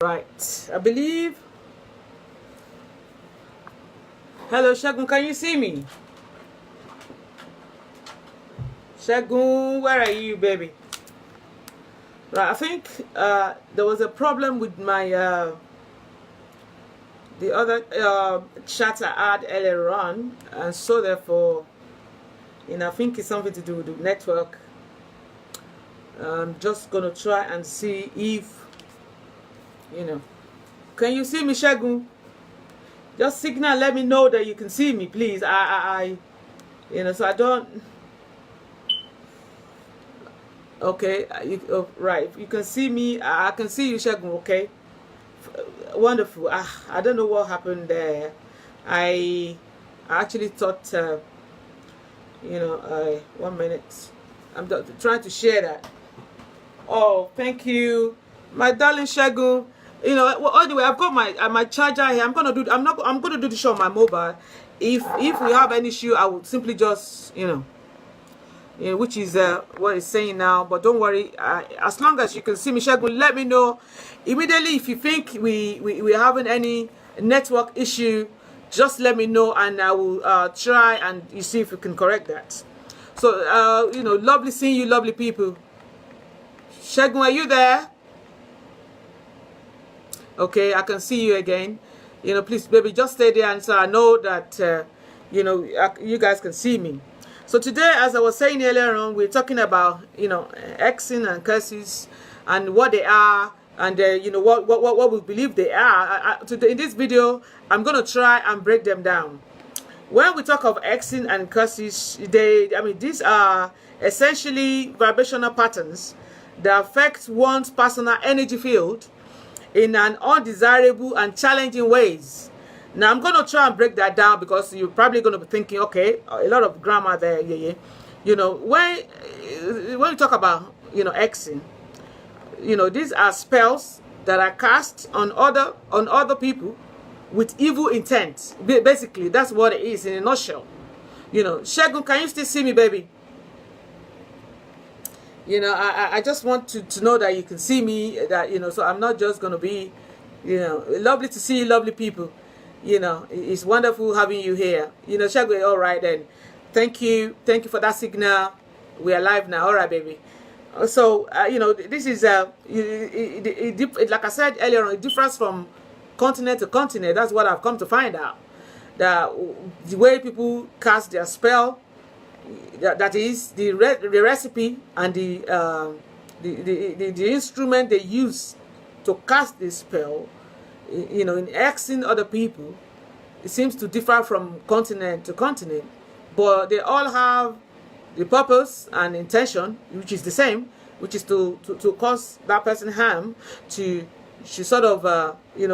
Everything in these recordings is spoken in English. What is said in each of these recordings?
Right, I believe. Hello, Shagun, can you see me? Shagun, where are you, baby? Right, I think there was a problem with my the other chat I had earlier on, and so therefore, I think it's something to do with the network. I'm just gonna try and see if can you see me, Shagun? Just signal, let me know that you can see me, please. So I don't. Okay, right. You can see me. I can see you, Shagun. Okay, wonderful. I don't know what happened there. I actually thought, 1 minute. I'm trying to share that. Oh, thank you, my darling Shagun. Anyway, I've got my charger here. I'm gonna do the show on my mobile. If we have any issue, I would simply just which is what it's saying now. But don't worry, as long as you can see me, Shagun, let me know immediately if you think we're having any network issue. Just let me know, and I will try and you see if we can correct that. So lovely seeing you, lovely people. Shagun, are you there? Okay, I can see you again. Please, baby, just stay there, and so I know that you guys can see me. So today, as I was saying earlier on, we're talking about hexing and curses and what they are, and what we believe they are. Today, in this video, I'm gonna try and break them down. When we talk of hexing and curses, these are essentially vibrational patterns that affect one's personal energy field in an undesirable and challenging ways. Now I'm going to try and break that down because you're probably going to be thinking, okay, a lot of grammar there, yeah. When we talk about hexing, these are spells that are cast on other people with evil intent. Basically, that's what it is in a nutshell. Shagun, can you still see me, baby? I just want to know that you can see me, that so I'm not just gonna be lovely to see you, lovely people. It's wonderful having you here. Shagun, all right then, thank you for that signal. We are live now. All right, baby. So this is like I said earlier on, it differs from continent to continent. That's what I've come to find out, that the way people cast their spell, that is the recipe and the instrument they use to cast this spell, in hexing other people, it seems to differ from continent to continent, but they all have the purpose and intention, which is the same, which is to cause that person harm, to sort of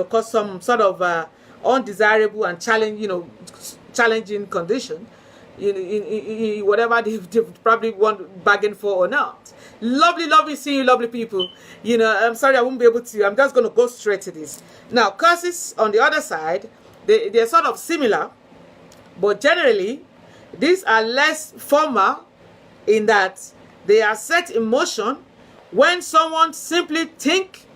cause some sort of undesirable and challenging condition. In whatever they probably want bargain for or not. Lovely seeing you, lovely people. I'm sorry I won't be able to. I'm just going to go straight to this. Now, curses on the other side, they're sort of similar, but generally, these are less formal in that they are set in motion when someone simply think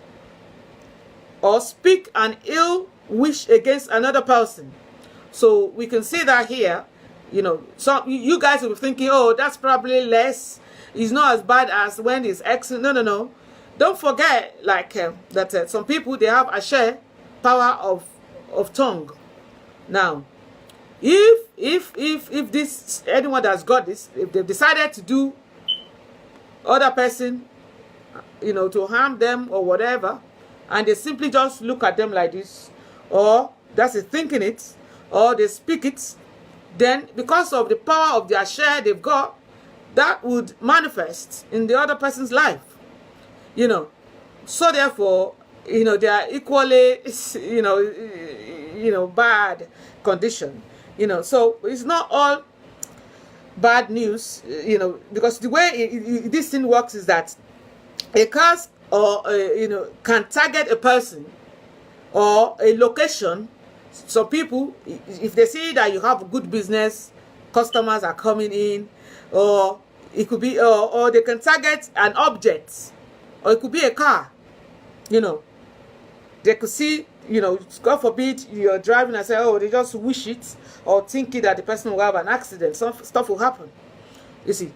or speak an ill wish against another person. So we can see that here. So you guys will be thinking, oh, that's probably less. It's not as bad as when it's excellent. No. Don't forget, that some people, they have a share power of tongue. Now, if this anyone that's got this, if they've decided to do other person, to harm them or whatever, and they simply just look at them like this, or that's it, thinking it, or they speak it, then because of the power of their share they've got, that would manifest in the other person's life. So therefore, they are equally, bad condition. So it's not all bad news, because the way this thing works is that a curse or can target a person or a location. Some people, if they see that you have good business, customers are coming in, or it could be, or they can target an object, or it could be a car, They could see, God forbid, you're driving and say, oh, they just wish it, or thinking that the person will have an accident. Some stuff will happen. You see.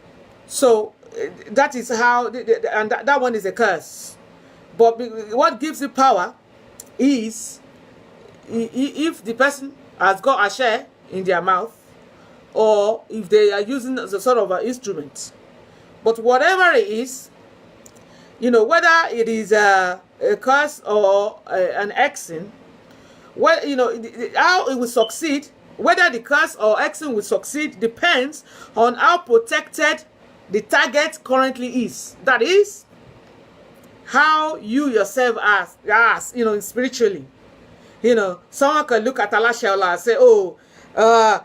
So that is how, and that one is a curse. But what gives it power is if the person has got a share in their mouth, or if they are using as a sort of an instrument. But whatever it is, whether it is a curse or an hexing, well, how it will succeed, whether the curse or hexing will succeed depends on how protected the target currently is. That is, how you yourself as spiritually. Someone can look at Allah and say, oh,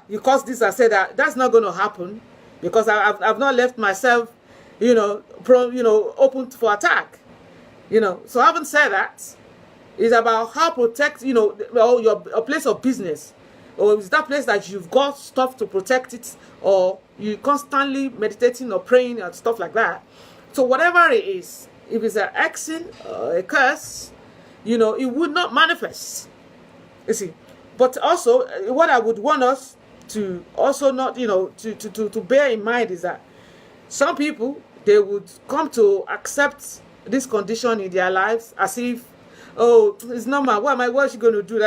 you caused this, I say that. That's not going to happen, because I've not left myself, open for attack. So having said that, it's about how protect, your place of business, or is that place that you've got stuff to protect it, or you constantly meditating or praying and stuff like that. So whatever it is, if it's an hexing or a curse, it would not manifest. You see. But also, what I would want us to also not, to bear in mind is that some people, they would come to accept this condition in their lives as if, oh, it's normal. What is she going to do?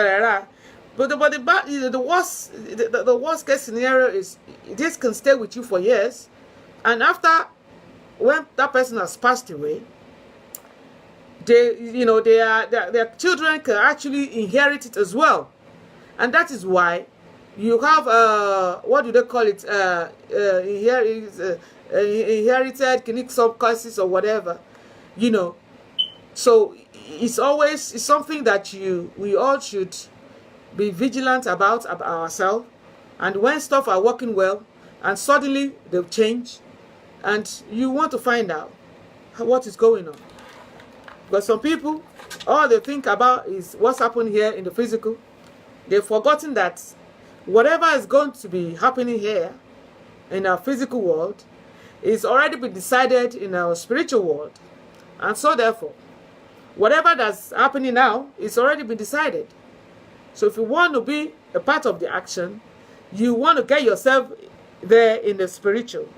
But the worst case scenario is this can stay with you for years, and after, when that person has passed away, their children can actually inherit it as well. And that is why you have what do they call it, inherited clinic sub curses or whatever, so it's something that we all should be vigilant about ourselves. And when stuff are working well and suddenly they'll change, and you want to find out what is going on, because some people, all they think about is what's happening here in the physical. They've forgotten that whatever is going to be happening here in our physical world is already been decided in our spiritual world. And so therefore, whatever that's happening now is already been decided. So if you want to be a part of the action, you want to get yourself there in the spiritual,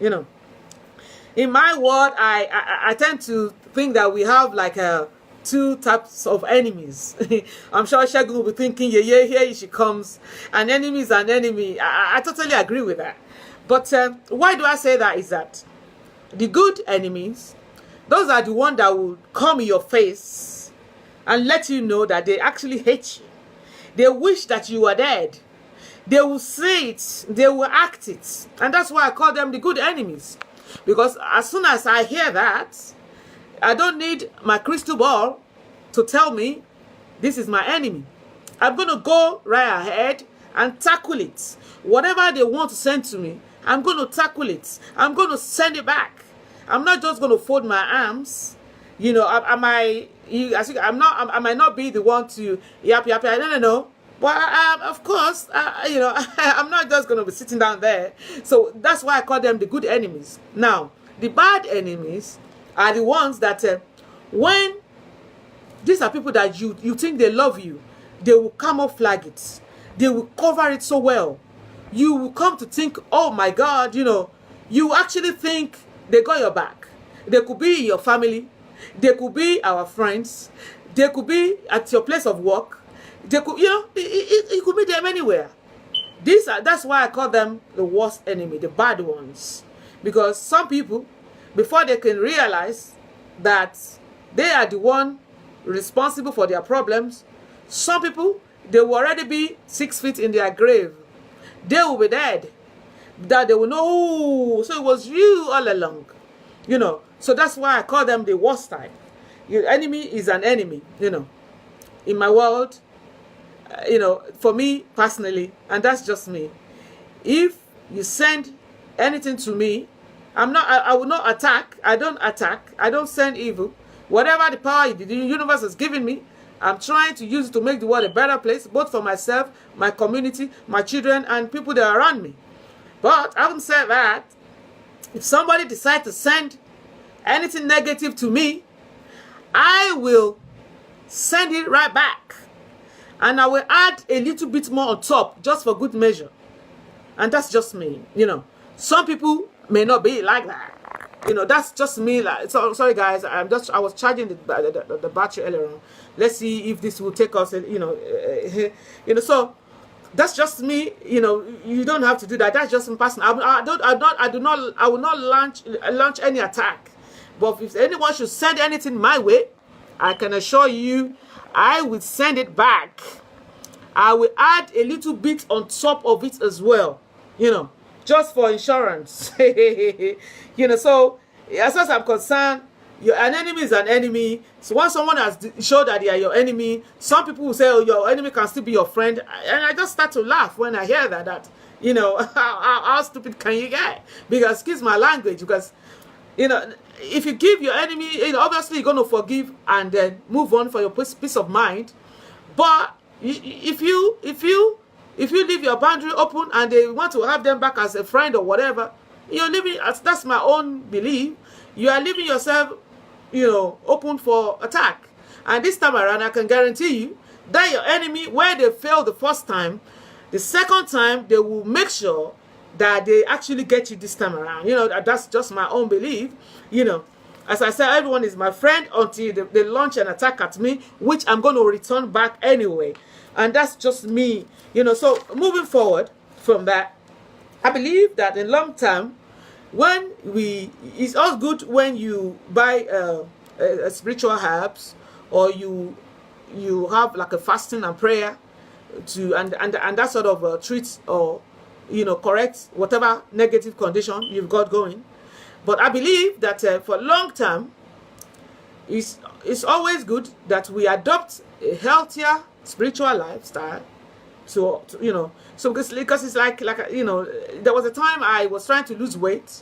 In my world, I tend to think that we have like two types of enemies. I'm sure Shagun will be thinking, yeah, here she comes. An enemy is an enemy. I totally agree with that. But why do I say that is that the good enemies, those are the ones that will come in your face and let you know that they actually hate you. They wish that you were dead. They will say it. They will act it. And that's why I call them the good enemies. Because as soon as I hear that, I don't need my crystal ball to tell me this is my enemy. I'm going to go right ahead and tackle it. Whatever they want to send to me, I'm going to tackle it. I'm going to send it back. I'm not just going to fold my arms. I might not be the one to yap. No. But of course, I'm not just going to be sitting down there. So that's why I call them the good enemies. Now, the bad enemies are the ones that when these are people that you think they love you, they will camouflage it. They will cover it so well. You will come to think, oh my God, you actually think they got your back. They could be your family. They could be our friends. They could be at your place of work. They could, it could be them anywhere. That's why I call them the worst enemy, the bad ones. Because some people, before they can realize that they are the one responsible for their problems, some people, they will already be 6 feet in their grave. They will be dead. That they will know, oh, so it was you all along. So that's why I call them the worst type. Your enemy is an enemy, In my world, for me personally, and that's just me, if you send anything to me, I will not attack. I don't attack. I don't send evil. Whatever the power the universe has given me, I'm trying to use it to make the world a better place, both for myself, my community, my children, and people that are around me. But having said that, if somebody decides to send anything negative to me, I will send it right back. And I will add a little bit more on top just for good measure. And that's just me, Some people may not be like that. That's just me. Like, so sorry guys, I was charging the battery earlier on. Let's see if this will take us, so that's just me. You don't have to do that. That's just in person. I will not launch any attack. But if anyone should send anything my way, I can assure you, I will send it back. I will add a little bit on top of it as well, just for insurance. So as far as I'm concerned, an enemy is an enemy. So once someone has showed that they are your enemy, some people will say, oh, your enemy can still be your friend. And I just start to laugh when I hear that how stupid can you get? Because, excuse my language, because, if you give your enemy, obviously you're going to forgive and then move on for your peace of mind. But if you leave your boundary open and they want to have them back as a friend or whatever, you're leaving, that's my own belief, you are leaving yourself, open for attack. And this time around, I can guarantee you that your enemy, where they failed the first time, the second time, they will make sure that they actually get you this time around. That's just my own belief. As I said, everyone is my friend until they launch an attack at me, which I'm going to return back anyway. And that's just me. So moving forward from that, I believe that in long term, it's all good when you buy a spiritual herbs, or you have like a fasting and prayer and that sort of treats or correct whatever negative condition you've got going. But I believe that for long term, it's always good that we adopt a healthier spiritual lifestyle. So because it's like there was a time I was trying to lose weight.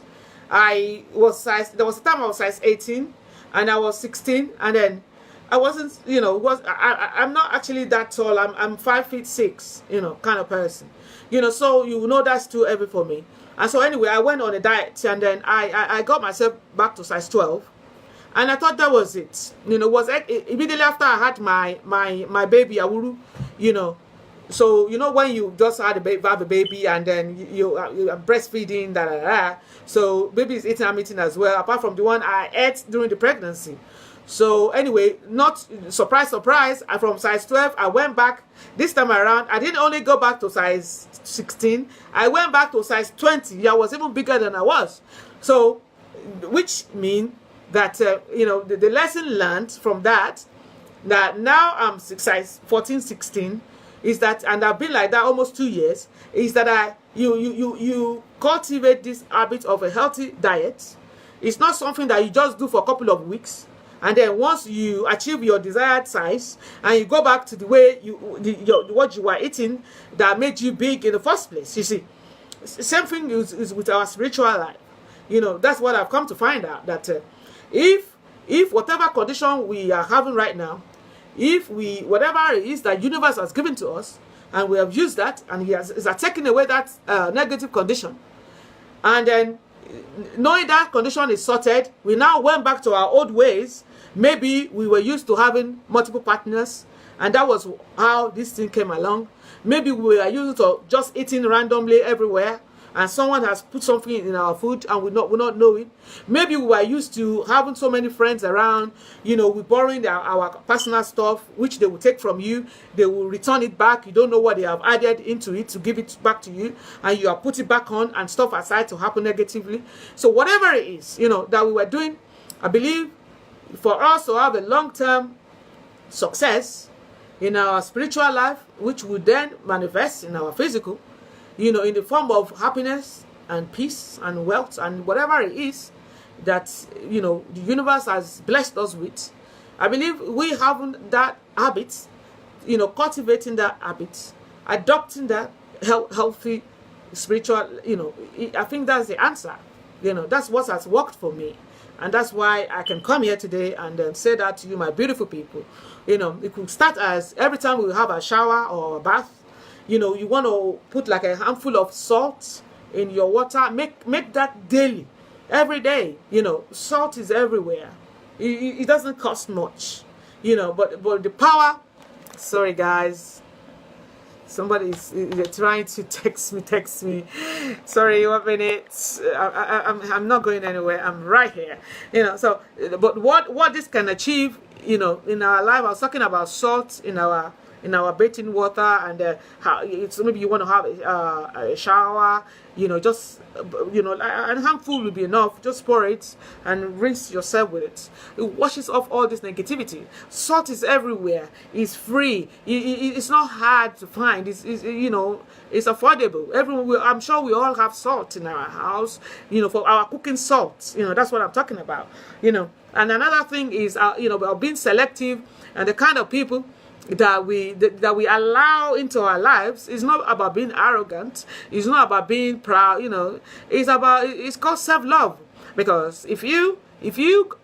There was a time I was size 18 and I was 16, and then I wasn't, I'm not actually that tall. I'm 5'6", kind of person. So that's too heavy for me. And so anyway, I went on a diet, and then I got myself back to size 12. And I thought that was it. Was immediately after I had my baby Awuru, So when you just have a baby and then you are breastfeeding, So baby is eating, I'm eating as well, apart from the one I ate during the pregnancy. So anyway, not surprise, from size 12, I went back this time around. I didn't only go back to size 16, I went back to size 20. I was even bigger than I was. So, which means that, the lesson learned from that now I'm size 14, 16, is that, and I've been like that almost 2 years, is that you cultivate this habit of a healthy diet. It's not something that you just do for a couple of weeks, and then once you achieve your desired size and you go back to the way what you were eating that made you big in the first place. You see, same thing is with our spiritual life. That's what I've come to find out, that if whatever condition we are having right now, whatever it is that universe has given to us, and we have used that, and is taking away that negative condition, and then knowing that condition is sorted, we now went back to our old ways. Maybe we were used to having multiple partners, and that was how this thing came along. Maybe we are used to just eating randomly everywhere, and someone has put something in our food and we not know it. Maybe we were used to having so many friends around, we borrowing our personal stuff, which they will take from you, they will return it back. You don't know what they have added into it to give it back to you, and you are put it back on and stuff aside to happen negatively. So whatever it is, that we were doing, I believe for us to have a long-term success in our spiritual life, which will then manifest in our physical, in the form of happiness and peace and wealth and whatever it is that, the universe has blessed us with. I believe we have that habit, cultivating that habit, adopting that healthy spiritual, I think that's the answer. That's what has worked for me. And that's why I can come here today and say that to you, my beautiful people. It could start as every time we have a shower or a bath, you want to put like a handful of salt in your water. Make that daily, every day. Salt is everywhere. It doesn't cost much. you know, but the power, sorry guys, somebody's trying to text me. Sorry, 1 minute. I'm not going anywhere. I'm right here. You know, so but what this can achieve, you know, in our life. I was talking about salt in our bathing water, and how it's maybe you want to have a shower, you know, just you know, a handful will be enough. Just pour it and rinse yourself with it. It washes off all this negativity. Salt is everywhere. It's free. It's not hard to find. It's you know, it's affordable. Everyone, I'm sure we all have salt in our house, you know, for our cooking salt. You know, that's what I'm talking about. You know, and another thing is you know, about being selective and the kind of people that we allow into our lives. Is not about being arrogant. It's not about being proud. You know, it's called self-love. Because if you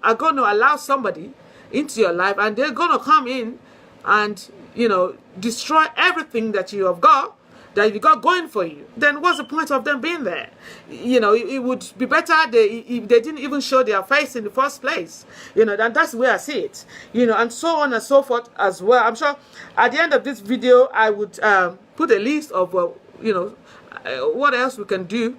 are going to allow somebody into your life and they're going to come in and, you know, destroy everything that you have got, that you got going for you, then what's the point of them being there? You know, it would be better if they didn't even show their face in the first place. You know, and that's the way I see it. You know, and so on and so forth as well. I'm sure at the end of this video, I would put a list of, you know, what else we can do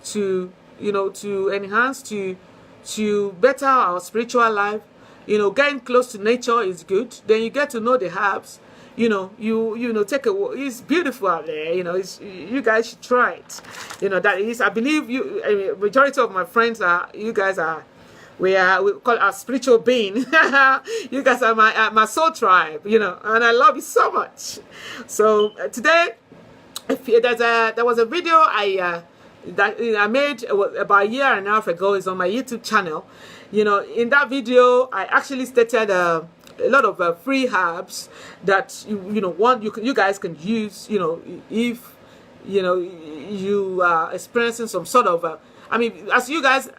to, you know, to enhance, to better our spiritual life. You know, getting close to nature is good. Then you get to know the herbs. You know, you know, take a walk. It's beautiful out there. You know, you guys should try it. You know, that is, I believe you. I mean, majority of my friends are. You guys are. We call our spiritual being. You guys are my soul tribe. You know, and I love you so much. So today, there was a video that I made about a year and a half ago. It's on my YouTube channel. You know, in that video, I actually stated a lot of free herbs that you know you guys can use, you know, if you know you are experiencing some sort of I mean, as you guys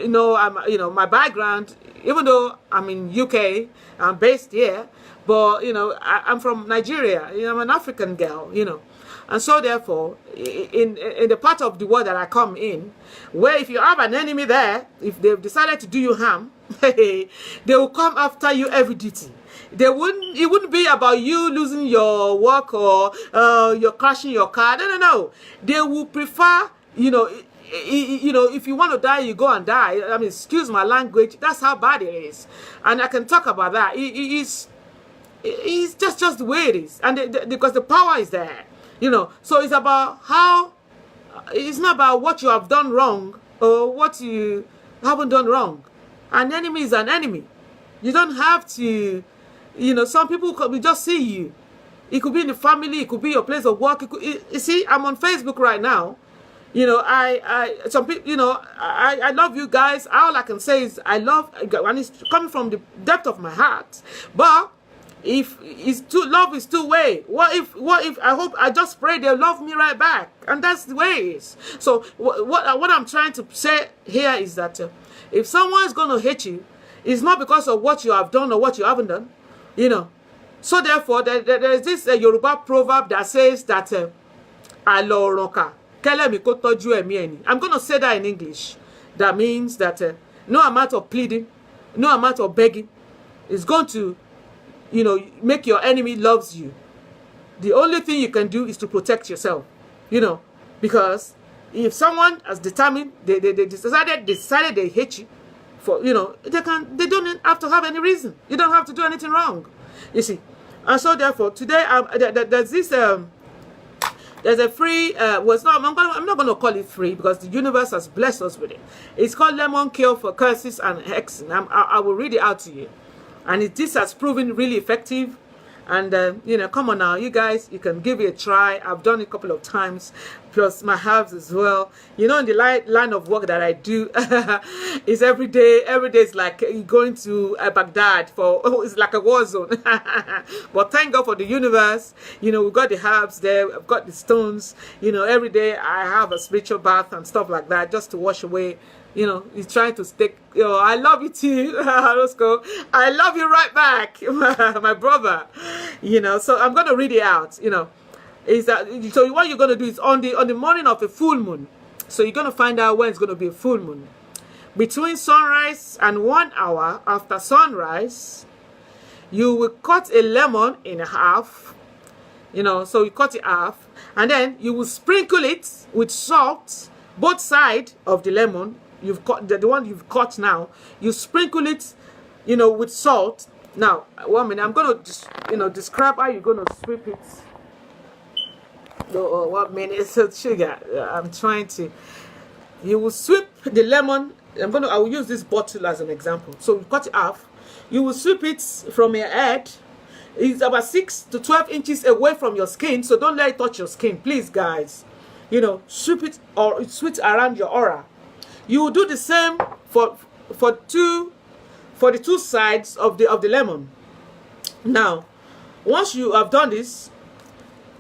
know, you know, my background, even though I'm in UK, I'm based here, but you know, I'm from Nigeria. You know, I'm an African girl, you know. And so therefore, in the part of the world that I come in, where if you have an enemy there, if they've decided to do you harm, they will come after you every duty. It wouldn't be about you losing your work or you're crashing your car. No. They will prefer, you know, if you want to die, you go and die. I mean, excuse my language. That's how bad it is. And I can talk about that. It's just the way it is. And because the power is there. You know, so it's about how, it's not about what you have done wrong or what you haven't done wrong. An enemy is an enemy. You don't have to, you know, some people could just see you. It could be in the family, it could be your place of work. You see, I'm on Facebook right now. You know, some people, you know, I love you guys. All I can say is I love, and it's coming from the depth of my heart. But if love is two-way, what if I just pray they'll love me right back, and that's the way it is. So what I'm trying to say here is that if someone is going to hate you, it's not because of what you have done or what you haven't done, you know. So therefore, there is this Yoruba proverb that says that I'm going to say that in English. That means that no amount of pleading, no amount of begging is going to, you know, make your enemy loves you. The only thing you can do is to protect yourself, you know, because if someone has determined they decided they hate you for, you know, they don't have to have any reason. You don't have to do anything wrong, you see. And so therefore today there's this there's a free well, it's not, I'm not going to call it free because the universe has blessed us with it. It's called Lemon Cure for Curses and Hexes. I will read it out to you. And this has proven really effective. And, you know, come on now, you guys, you can give it a try. I've done it a couple of times, plus my herbs as well. You know, in the line of work that I do, is every day is like going to Baghdad it's like a war zone. But thank God for the universe. You know, we've got the herbs there, I've got the stones. You know, every day I have a spiritual bath and stuff like that just to wash away. You know, he's trying to stick. You know, I love you too, Roscoe. I love you right back, my brother. You know, so I'm gonna read it out. You know, is that so? What you're gonna do is on the morning of a full moon. So you're gonna find out when it's gonna be a full moon. Between sunrise and 1 hour after sunrise, You will cut a lemon in half, so you cut it half, and then you will sprinkle it with salt, both sides of the lemon. You've cut the one you've cut now. You sprinkle it, with salt. Now, 1 minute. I'm gonna describe how you're gonna sweep it. 1 minute. So sugar. I'm trying to. You will sweep the lemon. I will use this bottle as an example. So you cut it half. You will sweep it from your head. It's about 6 to 12 inches away from your skin, so don't let it touch your skin, please, guys. Sweep it or sweep around your aura. You will do the same for the two sides of the lemon. Now, once you have done this,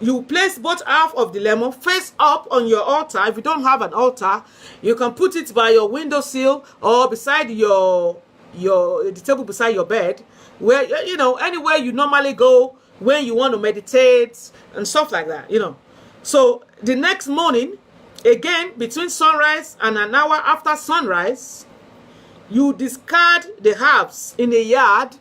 you place both half of the lemon face up on your altar. If you don't have an altar, you can put it by your windowsill or beside the table beside your bed, where anywhere you normally go when you want to meditate and stuff like that. So the next morning, again between sunrise and an hour after sunrise, you discard the herbs in a yard,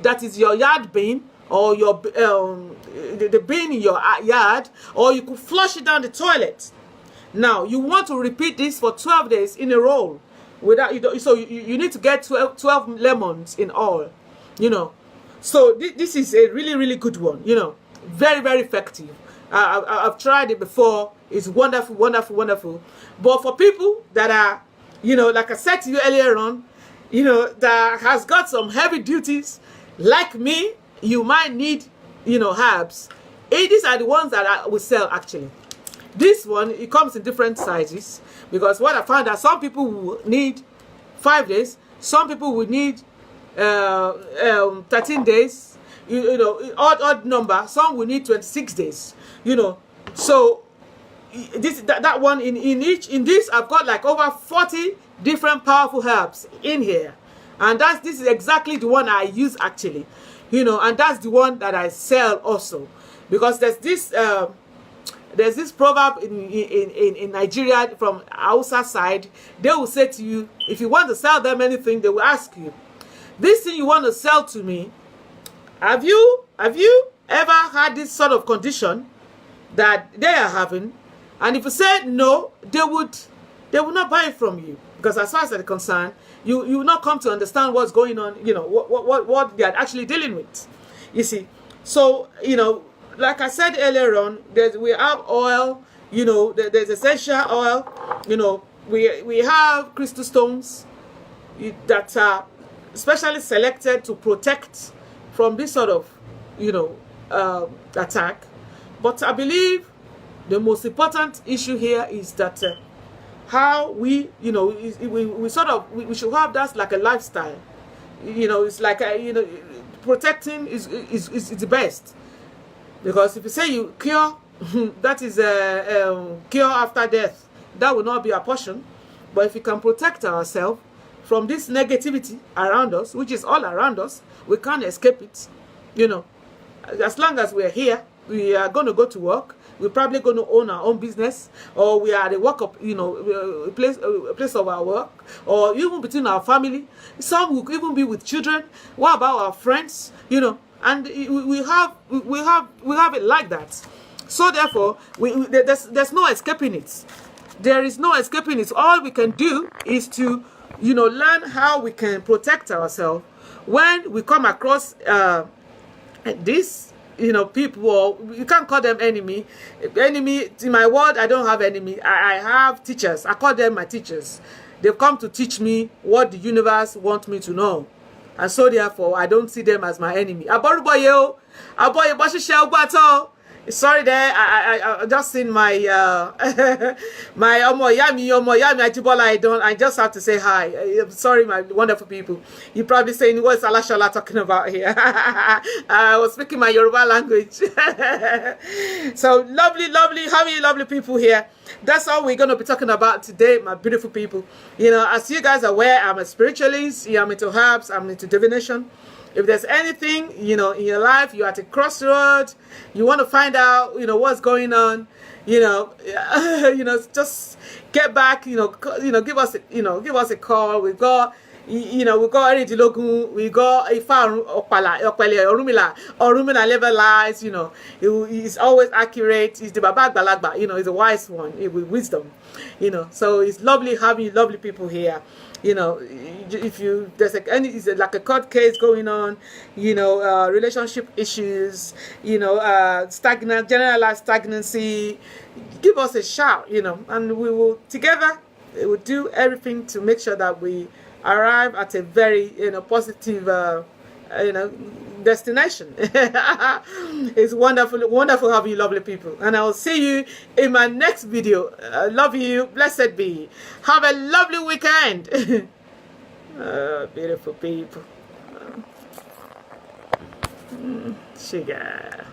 that is your yard bin, or your the bin in your yard, or you could flush it down the toilet. Now you want to repeat this for 12 days in a row. So you need to get 12 lemons in all. So this is a really, really good one. Very, very effective. I've tried it before. It's wonderful, wonderful, wonderful. But for people that are, like I said to you earlier on, that has got some heavy duties, like me, you might need, herbs. These are the ones that I will sell, actually. This one, it comes in different sizes, because what I found that some people will need 5 days, some people will need 13 days, odd number, some will need 26 days, So that one in this I've got like over 40 different powerful herbs in here, and this is exactly the one I use, actually, and that's the one that I sell also, because there's this proverb in Nigeria from Hausa side. They will say to you, if you want to sell them anything, they will ask you, this thing you want to sell to me, have you ever had this sort of condition that they are having? And if you say no, they will not buy it from you, because as far as they're concerned, you will not come to understand what's going on, what they are actually dealing with. You see, so like I said earlier on, we have oil, there's essential oil, we have crystal stones that are specially selected to protect from this sort of, attack. But I believe the most important issue here is that how we should have that like a lifestyle. It's like protecting is the best. Because if you say you cure, that is a cure after death. That will not be a portion. But if we can protect ourselves from this negativity around us, which is all around us, we can't escape it. As long as we're here, we are going to go to work. We're probably going to own our own business, or we are at the work of, a place of our work, or even between our family. Some will even be with children. What about our friends? And we have it like that. So therefore, there's no escaping it. There is no escaping it. All we can do is to, learn how we can protect ourselves when we come across this, people, or you can't call them enemy. Enemy, in my world, I don't have enemy. I have teachers. I call them my teachers. They've come to teach me what the universe wants me to know. And so therefore, I don't see them as my enemy. Sorry there, I just seen my my Omoyami Ajibola. I just have to say hi. I'm sorry, my wonderful people. You're probably saying, what's Alashala talking about here? I was speaking my Yoruba language. So lovely, how are you lovely people here? That's all we're going to be talking about today, my beautiful people. As you guys are aware, I'm a spiritualist. I'm into herbs. I'm into divination. If there's anything, in your life, you're at a crossroad, you want to find out, what's going on, just get back, give us a call. We've got, You know, we got Erindilogun, we got Ifa Opala, Opele, Orumila never lies, you know. He's always accurate. He's the Baba Agbalagba, you know, he's a wise one with wisdom, you know. So it's lovely having lovely people here. You know, if you there's like a court case going on, you know, relationship issues, you know, generalized stagnancy, give us a shout, you know, and we will together we will do everything to make sure that we arrive at a very, you know, positive, you know, destination. It's wonderful having you lovely people, and I will see you in my next video. I love you, blessed be, have a lovely weekend. Beautiful people. Sugar.